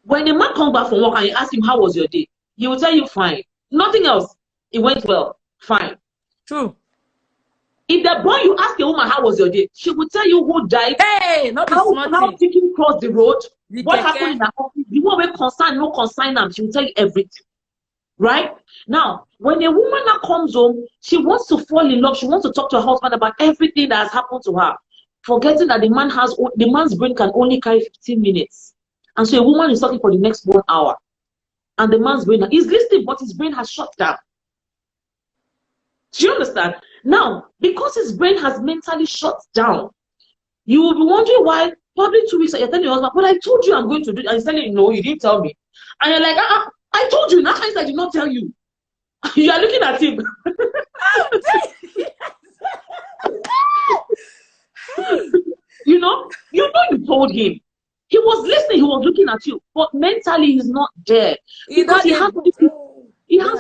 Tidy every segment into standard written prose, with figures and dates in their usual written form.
When a man comes back from work and you ask him, how was your day? He will tell you, fine. Nothing else. It went well. Fine. True. If the boy, you ask a woman, how was your day? She will tell you who died. Hey, not how chicken crossed the road. What happened in her office. The one will concern, no concern them. She will tell you everything. Right? Now, when a woman now comes home, she wants to fall in love. She wants to talk to her husband about everything that has happened to her. Forgetting that the man's brain can only carry 15 minutes. And so a woman is talking for the next 1 hour. And the man's brain is listening, but his brain has shut down. Do you understand? Now, because his brain has mentally shut down, you will be wondering why probably 2 weeks you're telling your husband, but I told you I'm going to do it. And he's telling you, no, you didn't tell me. And you're like, I told you. Now I did not tell you. You are looking at him. you know you told him. He was listening, he was looking at you, but mentally he's not there. Because he has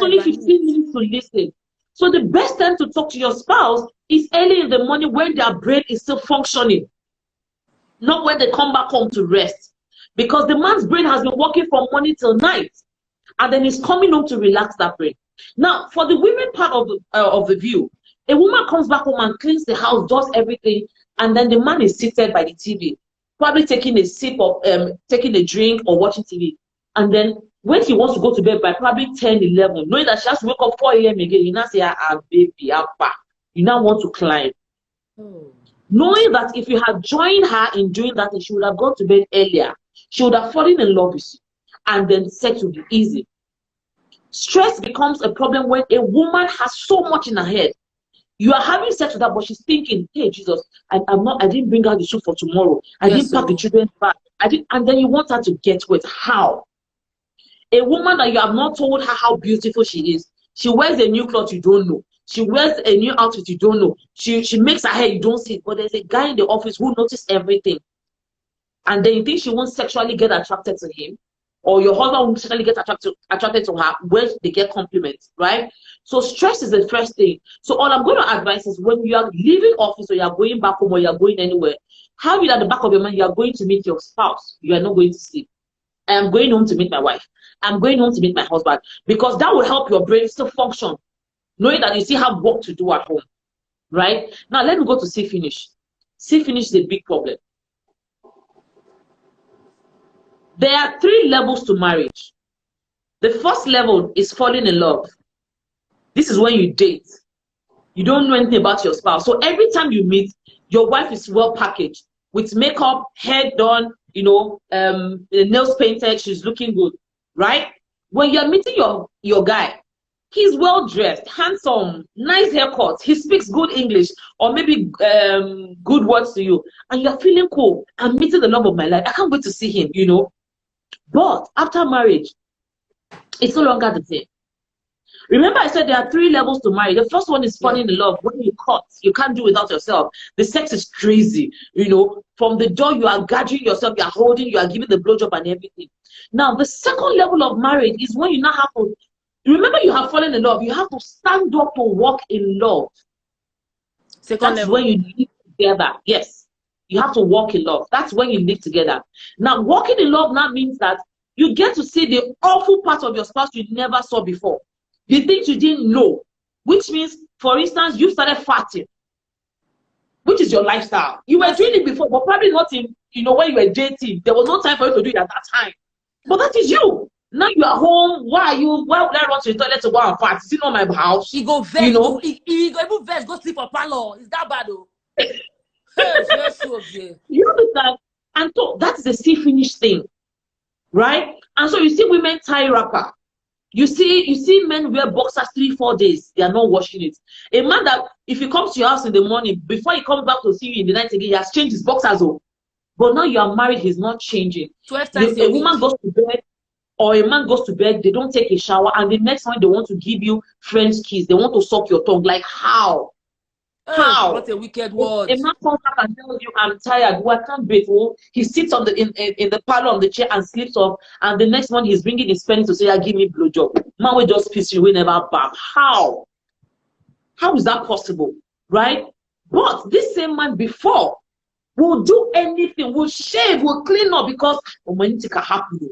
only 15 minutes to listen. So the best time to talk to your spouse is early in the morning when their brain is still functioning. Not when they come back home to rest. Because the man's brain has been working from morning till night. And then he's coming home to relax that brain. Now, for the women part of the view, a woman comes back home and cleans the house, does everything, and then the man is seated by the TV, probably taking a sip of, taking a drink or watching TV. And then when he wants to go to bed by probably 10, 11, knowing that she has to wake up 4 a.m. again, you now say, baby, I'm back. You now want to climb. Knowing that if you had joined her in doing that, she would have gone to bed earlier. She would have fallen in love with you. And then sex will be easy. Stress becomes a problem when a woman has so much in her head. You are having sex with her, but she's thinking, hey, Jesus, I didn't bring her the soup for tomorrow. I didn't pack the children's bag. And then you want her to get wet. How? A woman that you have not told her how beautiful she is. She wears a new cloth you don't know. She wears a new outfit you don't know. She makes her hair, you don't see it. But there's a guy in the office who noticed everything. And then you think she won't sexually get attracted to him. Or your husband won't sexually get attracted to her when they get compliments, right? So stress is the first thing. So all I'm going to advise is when you are leaving office or you are going back home or you are going anywhere, have it at the back of your mind, you are going to meet your spouse. You are not going to sleep. I am going home to meet my wife. I'm going home to meet my husband. Because that will help your brain still function. Knowing that you still have work to do at home. Right? Now let me go to see finish. See finish is a big problem. There are 3 levels to marriage. The first level is falling in love. This is when you date. You don't know anything about your spouse. So every time you meet, your wife is well packaged with makeup, hair done, nails painted, she's looking good, right? When you're meeting your guy, he's well dressed, handsome, nice haircut, he speaks good English, or maybe good words to you, and you're feeling cool. I'm meeting the love of my life. I can't wait to see him, But after marriage, it's no longer the same. Remember I said there are 3 levels to marriage. The first one is falling in love. When you cut, you can't do without yourself. The sex is crazy. From the door you are gathering yourself, you are holding, you are giving the blowjob and everything. Now, the second level of marriage is when you now have to, remember you have fallen in love. You have to stand up to walk in love. That's when you live together. Yes. You have to walk in love. That's when you live together. Now, walking in love now means that you get to see the awful part of your spouse you never saw before. The things you didn't know. Which means, for instance, you started farting. Which is your lifestyle. You were doing it before, but probably not in, when you were dating. There was no time for you to do it at that time. But that is you. Now you are home. Why would I run to the toilet to go and fart? Is it not my house? He go vex. He go even vex, go sleep for parlor. Is that bad though? You understand? And so that's the see finish thing, right? And so you see women tie wrapper. You see men wear boxers 3-4 days. They are not washing it. A man that if he comes to your house in the morning, before he comes back to see you in the night again, he has changed his boxers. But now you are married, he's not changing. 12 times a woman goes to bed, or a man goes to bed, they don't take a shower, and the next time they want to give you French kiss, they want to suck your tongue. Like how? How? What a wicked word. A man comes back and tells you, I'm tired. I can't breathe. He sits on in the parlor on the chair and sleeps off. And the next one, he's bringing his penny to say, give me blowjob. Man will just piss you, we never back. How? How is that possible? Right? But this same man before will do anything, will shave, will clean up because can happen.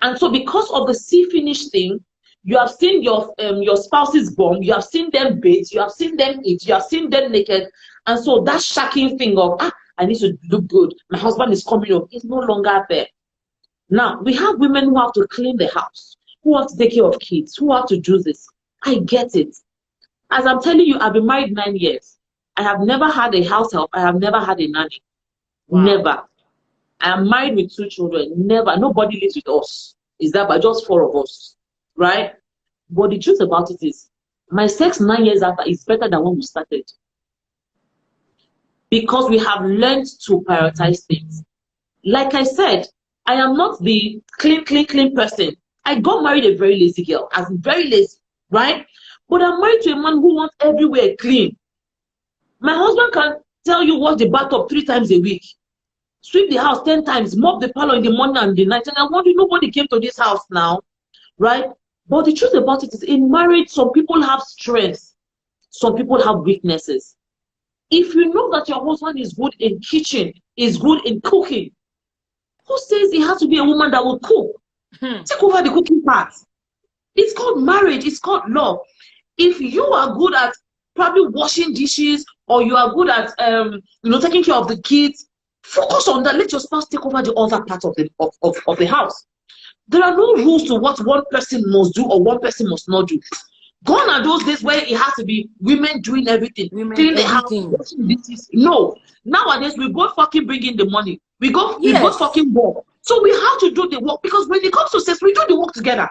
And so because of the see finish thing, you have seen your spouse's bum, you have seen them bathe, you have seen them eat, you have seen them naked. And so that shocking thing of, I need to look good, my husband is coming home, is no longer there. Now, we have women who have to clean the house, who have to take care of kids, who have to do this. I get it. As I'm telling you, I've been married 9 years. I have never had a house help. I have never had a nanny. Wow. Never. I am married with 2 children. Never. Nobody lives with us. Is that but just 4 of us? Right? But the truth about it is, my sex 9 years after is better than when we started. Because we have learned to prioritize things. Like I said, I am not the clean person. I got married a very lazy girl. I'm very lazy, right? But I'm married to a man who wants everywhere clean. My husband can tell you wash the bathtub 3 times a week, sweep the house 10 times, mop the parlor in the morning and the night. And I wonder, nobody came to this house now, right? But the truth about it is, in marriage, some people have strengths, some people have weaknesses. If you know that your husband is good in kitchen, is good in cooking, who says it has to be a woman that will cook? Take over the cooking part. It's called marriage. It's called love. If you are good at probably washing dishes, or you are good at taking care of the kids, focus on that. Let your spouse take over the other part of the house. There are no rules to what one person must do or one person must not do. Gone are those days where it has to be women doing everything, cleaning the house, washing dishes. No. Nowadays we both fucking bring in the money. We both fucking work. So we have to do the work, because when it comes to sex, we do the work together.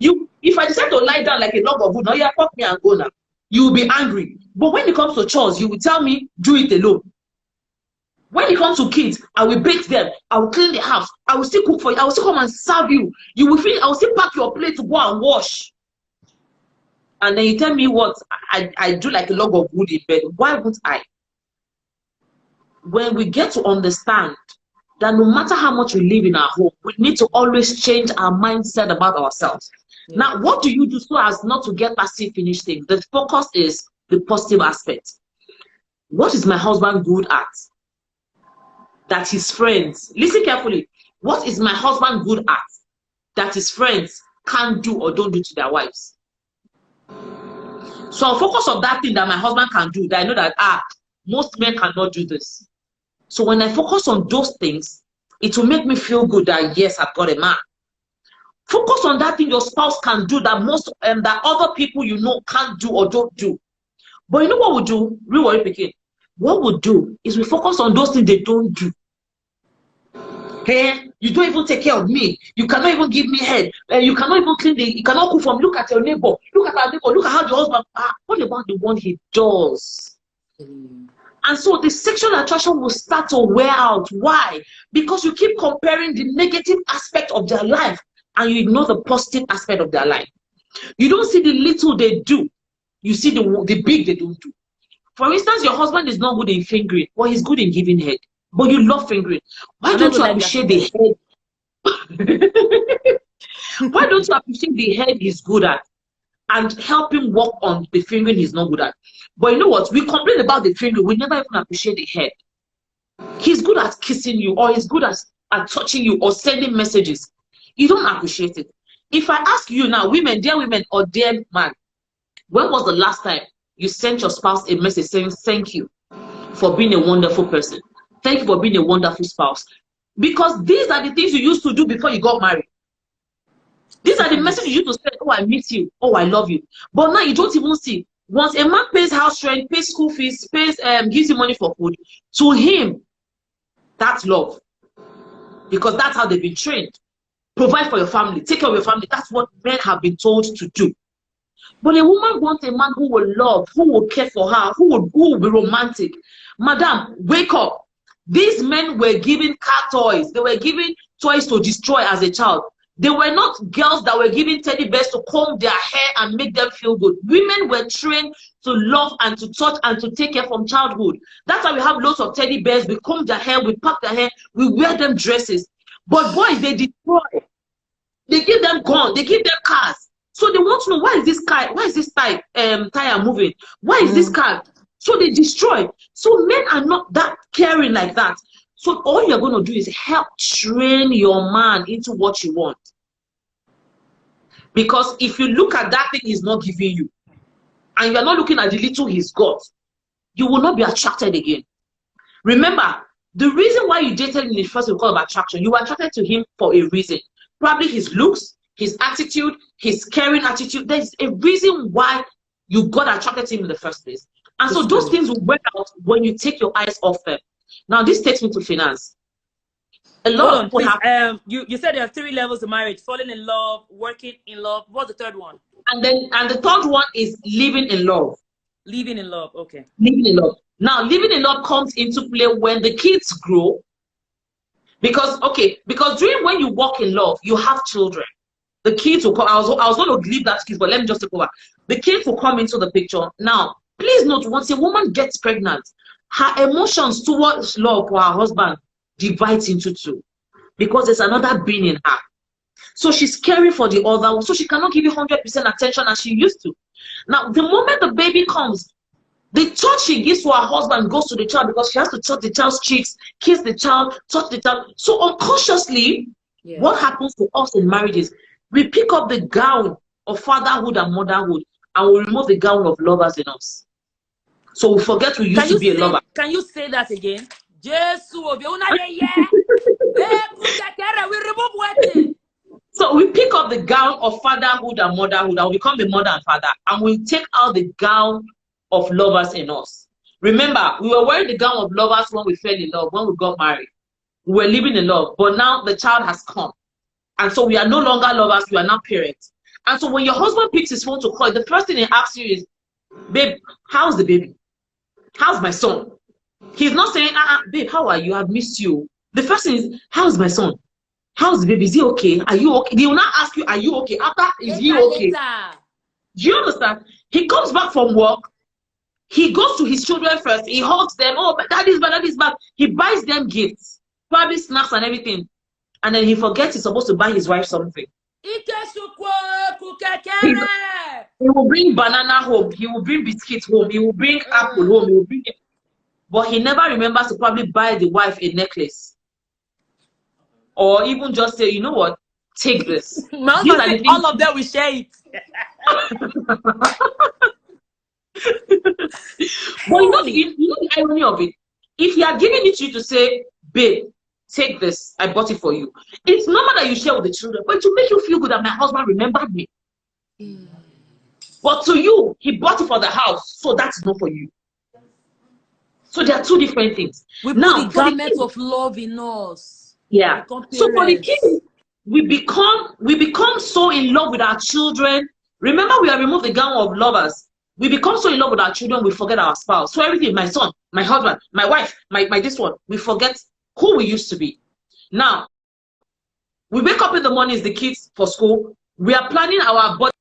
If I decide to lie down like a log of wood, now you fuck me and go now, you will be angry. But when it comes to chores, you will tell me, do it alone. When it comes to kids, I will bathe them, I will clean the house, I will still cook for you, I will still come and serve you. You will feel, I will still pack your plate to go and wash. And then you tell me what I do like a log of wood in bed. Why wouldn't I? When we get to understand that no matter how much we live in our home, we need to always change our mindset about ourselves. Yeah. Now, what do you do so as not to get passive finish things? The focus is the positive aspect. What is my husband good at? That his friends, listen carefully, what is my husband good at that his friends can't do or don't do to their wives? So I'll focus on that thing that my husband can do, that I know that most men cannot do this. So when I focus on those things, it will make me feel good that yes, I've got a man. Focus on that thing your spouse can do that most that other people you know can't do or don't do. But you know what we'll do? Real worry picking. What we'll do is we focus on those things they don't do. Hey, you don't even take care of me. You cannot even give me head. You cannot even clean you cannot cook for me. Look at your neighbor. Look at our neighbor. Look at how the husband. What about the one he does? And so the sexual attraction will start to wear out. Why? Because you keep comparing the negative aspect of their life and you ignore the positive aspect of their life. You don't see the little they do. You see the big they don't do. For instance, your husband is not good in fingering, but he's good in giving head. But you love fingering. Why don't you appreciate the head? Why don't you appreciate the head he's good at and help him work on the fingering he's not good at? But you know what? We complain about the fingering. We never even appreciate the head. He's good at kissing you, or he's good at touching you, or sending messages. You don't appreciate it. If I ask you now, women, dear women or dear man, when was the last time you sent your spouse a message saying thank you for being a wonderful person? Thank you for being a wonderful spouse. Because these are the things you used to do before you got married. These are the messages you used to say, oh, I miss you. Oh, I love you. But now you don't even see. Once a man pays house rent, pays school fees, gives you money for food, to him, that's love. Because that's how they've been trained. Provide for your family. Take care of your family. That's what men have been told to do. But a woman wants a man who will love, who will care for her, who will be romantic. Madam, wake up. These men were given car toys. They were given toys to destroy as a child. They were not girls that were given teddy bears to comb their hair and make them feel good. Women were trained to love and to touch and to take care from childhood. That's why we have lots of teddy bears. We comb their hair, we pack their hair, we wear them dresses. But boys, they destroy. They give them guns, they give them cars. So they want to know, why is this tire moving? Why is this car? So they destroy. So men are not that caring like that. So all you're going to do is help train your man into what you want. Because if you look at that thing he's not giving you, and you're not looking at the little he's got, you will not be attracted again. Remember, the reason why you dated in the first because of attraction, you were attracted to him for a reason. Probably his looks, his attitude, his caring attitude. There's a reason why you got attracted to him in the first place. And so those things will work out when you take your eyes off them. Now, this takes me to finance. A lot of people have... you said there are 3 levels of marriage: falling in love, working in love. What's the third one? And the third one is living in love. Living in love, okay. Living in love. Now, living in love comes into play when the kids grow. Because during when you walk in love, you have children. The kids will come. I was going to leave that kids, but let me just take over. The kids will come into the picture. Now, please note, once a woman gets pregnant, her emotions towards love for her husband divides into 2. Because there's another being in her. So she's caring for the other one. So she cannot give you 100% attention as she used to. Now, the moment the baby comes, the touch she gives to her husband goes to the child because she has to touch the child's cheeks, kiss the child, touch the child. So unconsciously, what happens to us in marriages? We pick up the gown of fatherhood and motherhood and we remove the gown of lovers in us. So we forget we used to be a lover. Can you say that again? So we pick up the gown of fatherhood and motherhood and we become a mother and father, and we take out the gown of lovers in us. Remember, we were wearing the gown of lovers when we fell in love, when we got married. We were living in love, but now the child has come. And so we are no longer lovers, we are now parents. And so when your husband picks his phone to call, the first thing he asks you is, babe, how's the baby? How's my son? He's not saying, babe, how are you? I've missed you. The first thing is, how's my son? How's the baby? Is he okay? Are you okay? They will not ask you, are you okay? After, is he okay? Do you understand? He comes back from work. He goes to his children first. He hugs them. Oh, but daddy's back, daddy's back. He buys them gifts, probably snacks and everything. And then he forgets he's supposed to buy his wife something. He will bring banana home. He will bring biscuits home. He will bring apple home. He will bring it. But he never remembers to probably buy the wife a necklace. Or even just say, you know what? Take this. All of them will share it. But you know the irony of it? If he had given it to you to say, babe, take this, I bought it for you. It's normal that you share with the children, but to make you feel good that my husband remembered me. But to you, he bought it for the house, so that's not for you. So there are 2 different things. We put the garment of love in us. Yeah. So for the kids, we become so in love with our children. Remember, we have removed the gown of lovers. We become so in love with our children, we forget our spouse. So everything, my son, my husband, my wife, my this one, we forget who we used to be. Now, we wake up in the mornings, the kids for school. We are planning our body.